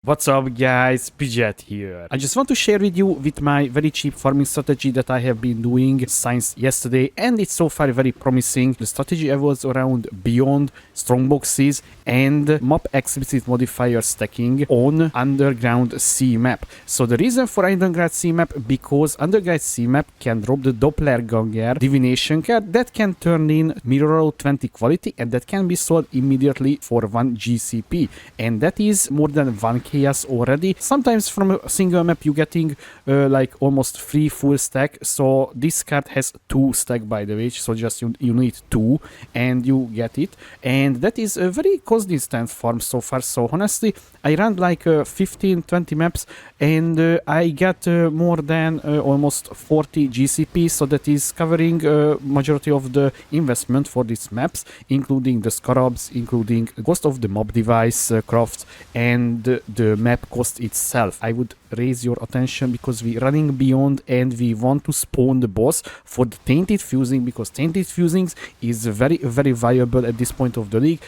What's up guys, Pidget here. I just want to share with you with my very cheap farming strategy that I have been doing since yesterday, and it's so far very promising. The strategy evolves around beyond strongboxes and map explicit modifier stacking on underground sea map. So the reason for underground sea map, because underground sea map can drop the doppelganger divination card that can turn in mirror 20 quality, and that can be sold immediately for 1 GCP, and that is more than 1 chaos already. Sometimes from a single map you getting like almost 3 full stack, so this card has 2 stack by the way, so just you need 2 and you get it, and that is a very consistent farm so far. So honestly I ran like 15-20 maps and I got more than almost 40 GCP, so that is covering majority of the investment for these maps, including the scarabs, including cost of the mob device crafts, and the map cost itself. I would raise your attention because we running beyond and we want to spawn the boss for the tainted fusing, because tainted fusings is very viable at this point of the league,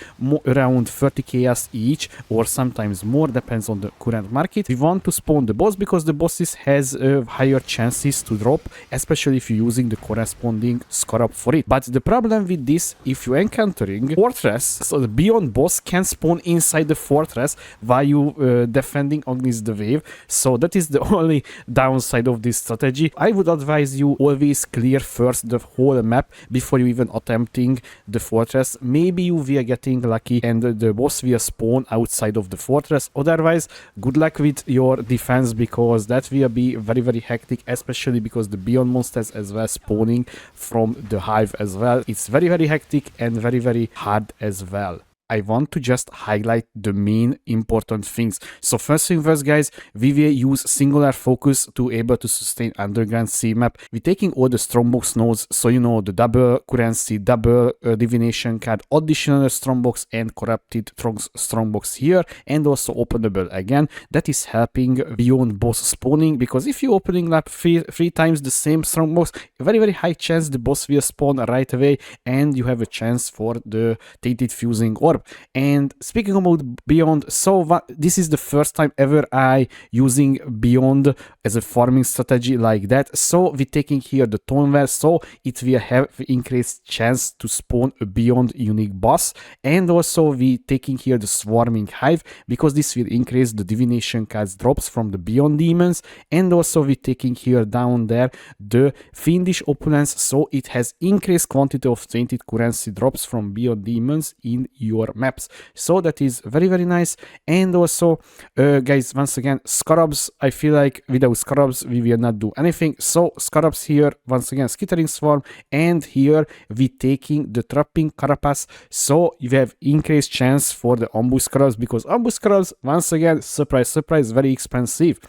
around 30 chaos each or sometimes more, depends on the current market. We want to spawn the boss because the bosses has higher chances to drop, especially if you're using the corresponding scarab for it. But the problem with this, if you're encountering fortress, so the beyond boss can spawn inside the fortress while you defending against the wave, so that is the only downside of this strategy. I would advise you always clear first the whole map before you even attempting the fortress. Maybe you will getting lucky and the boss will spawn outside of the fortress, otherwise good luck with your defense, because that will be very hectic, especially because the beyond monsters as well spawning from the hive as well. It's very hectic and very hard as well. I want to just highlight the main important things. So first thing first guys, we will use singular focus to able to sustain underground sea map. We're taking all the strongbox nodes, so you know the double currency, double divination card, additional strongbox and corrupted strongbox here, and also openable again. That is helping beyond boss spawning, because if you opening up three times the same strongbox, very high chance the boss will spawn right away and you have a chance for the tainted fusing orb. And speaking about beyond, so this is the first time ever I using beyond as a farming strategy like that. So we're taking here the toneware, so it will have increased chance to spawn a beyond unique boss, and also we taking here the swarming hive because this will increase the divination cards drops from the beyond demons, and also we taking here down there the fiendish opulence, so it has increased quantity of tainted currency drops from beyond demons in your maps, so that is very nice. And also guys, once again, scarabs, I feel like without scarabs we will not do anything. So scarabs here, once again, skittering swarm, and here we taking the trapping carapace, so you have increased chance for the ambush scarabs, because ambush scarabs, once again, surprise very expensive.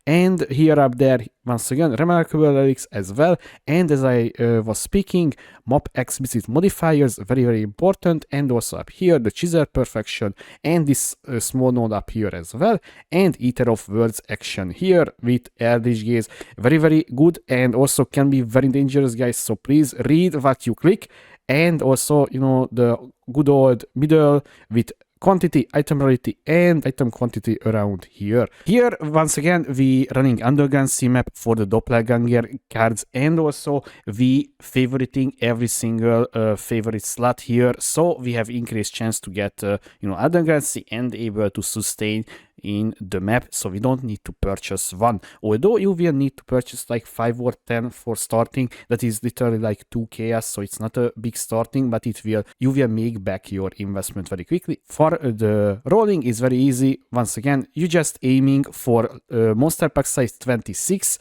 And here up there, once again, remarkable relics as well. And as I was speaking, mob explicit modifiers, very important. And also up here, the chisel perfection, and this small node up here as well. And Eater of Worlds action here with Eldritch Gaze, very good, and also can be very dangerous, guys. So please read what you click. And also, you know, the good old middle with quantity, item rarity, and item quantity around here. Here, once again, we running underground sea map for the doppelganger cards, and also we favoriting every single favorite slot here, so we have increased chance to get you know, underground sea and able to sustain in the map, so we don't need to purchase one, although you will need to purchase like 5 or 10 for starting. That is literally like 2 chaos, so it's not a big starting, but it will, you will make back your investment very quickly. For the rolling is very easy. Once again, you just aiming for monster pack size 26%,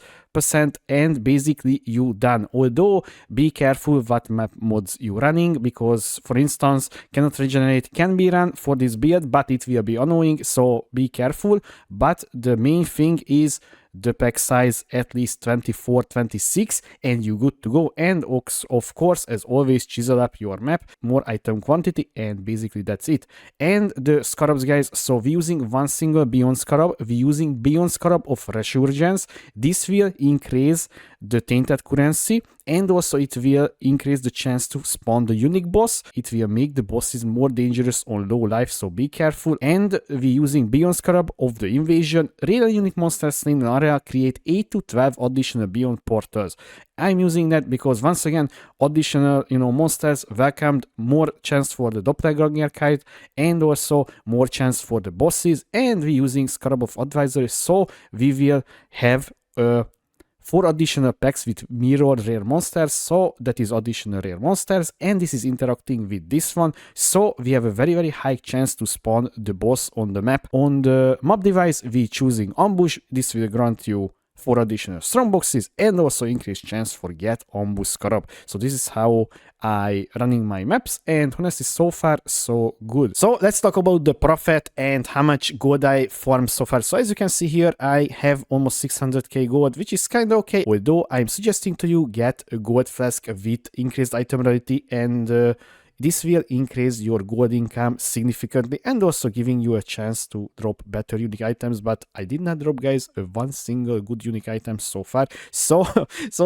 and basically you done. Although be careful what map mods you running, because for instance cannot regenerate can be run for this build, but it will be annoying, so be careful. But the main thing is the pack size at least 24-26 and you good to go. And of course, as always, chisel up your map, more item quantity, and basically that's it. And the scarabs, guys, so we're using one single beyond scarab, we're using beyond scarab of resurgence. This will increase the tainted currency, and also it will increase the chance to spawn the unique boss. It will make the bosses more dangerous on low life, so be careful. And we using Beyond Scarab of the Invasion. Real unique monsters in an area create 8 to 12 additional Beyond portals. I'm using that because once again, additional monsters welcomed more chance for the doppelganger kite and also more chance for the bosses, and we're using Scarab of Advisory, so we will have 4 additional packs with mirror rare monsters, so that is additional rare monsters, and this is interacting with this one, so we have a very high chance to spawn the boss on the map. On the map device, we choosing Ambush. This will grant you 4 additional strong boxes and also increased chance for get ambush scarab. So this is how I running my maps, and honestly so far so good. So let's talk about the profit and how much gold I farmed so far. So as you can see here, I have almost 600k gold, which is kind of okay, although I'm suggesting to you get a gold flask with increased item rarity, and this will increase your gold income significantly and also giving you a chance to drop better unique items. But I did not drop, guys, one single good unique item so far. So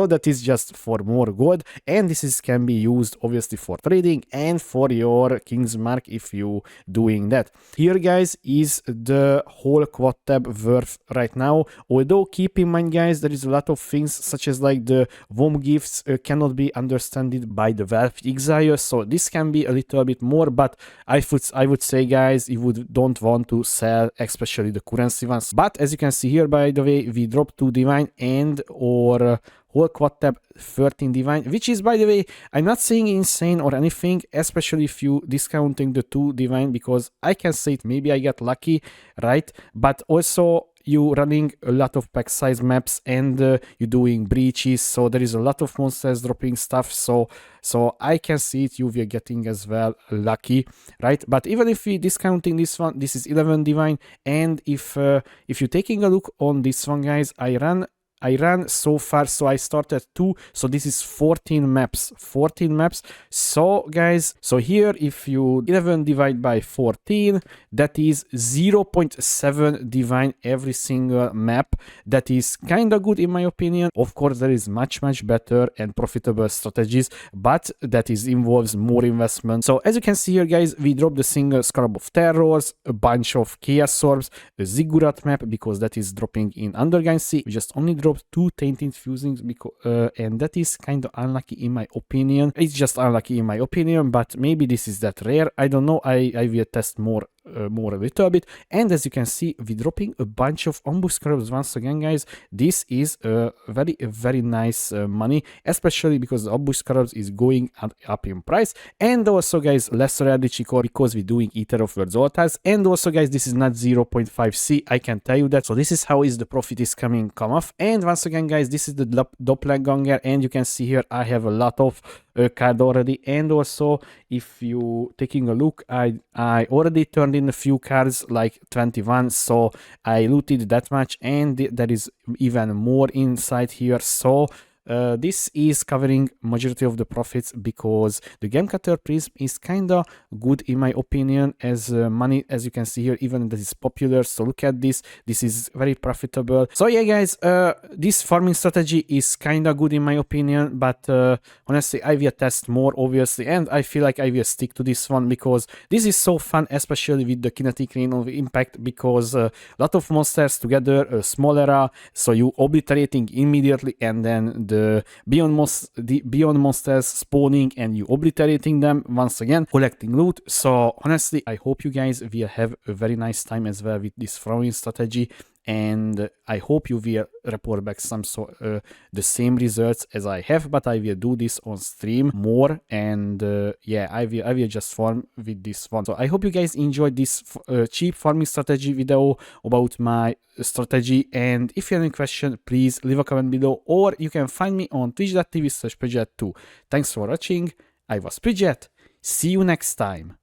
that is just for more gold, and this can be used obviously for trading and for your King's Mark if you doing that. Here, guys, is the whole quad tab worth right now. Although keep in mind, guys, there is a lot of things such as like the WOM gifts cannot be understood by the Valve Exile, so this can be a little bit more, but I would say, guys, you don't want to sell especially the currency ones. But as you can see here, by the way, we dropped 2 divine and or whole quad tab 13 divine, which is, by the way, I'm not saying insane or anything, especially if you discounting the 2 divine, because I can say it, maybe I got lucky, right? But also you running a lot of pack size maps, and you doing breaches, so there is a lot of monsters dropping stuff, so I can see it, you will getting as well lucky, right? But even if we discounting this one, this is 11 divine, and if you're taking a look on this one, guys, I ran so far, so I started 2, so this is 14 maps. So guys, so here if you 11 divide by 14, that is 0.7 divine every single map. That is kind of good in my opinion. Of course, there is much better and profitable strategies, but that involves more investment. So as you can see here, guys, we dropped the single Scarab of Terrors, a bunch of Chaos Orbs, a Ziggurat map, because that is dropping in Undergansy. We just only dropped 2 Tainted Fusings, because and that is kind of unlucky in my opinion. It's just unlucky in my opinion, but maybe this is that rare, I don't know. I will test more a little bit. And as you can see, we're dropping a bunch of ambush scarabs once again, guys. This is a very nice money, especially because the ambush scarabs is going up in price. And also, guys, less rarity core because we're doing Eater of Worlds altars. And also, guys, this is not 0.5C, I can tell you that. So this is how the profit is come off. And once again, guys, this is the doppelganger, and you can see here I have a lot of card already. And also, if you taking a look, I already turned in a few cards, like 21, so I looted that much, and there is even more inside here. So this is covering majority of the profits because the Game Cutter Prism is kinda good in my opinion as money, as you can see here, even that is popular. So look at this is very profitable. So yeah, guys, this farming strategy is kinda good in my opinion, but honestly I will test more obviously, and I feel like I will stick to this one because this is so fun, especially with the kinetic rain of impact, because a lot of monsters together, a small area, so you obliterating immediately, and then the beyond monsters spawning and you obliterating them once again, collecting loot. So honestly, I hope you guys will have a very nice time as well with this farming strategy, and I hope you will report back the same results as I have. But I will do this on stream more, and yeah, I will just farm with this one. So I hope you guys enjoyed this cheap farming strategy video about my strategy, and if you have any question, please leave a comment below, or you can find me on twitch.tv/Pidget2. Thanks for watching. I was Pidget. See you next time.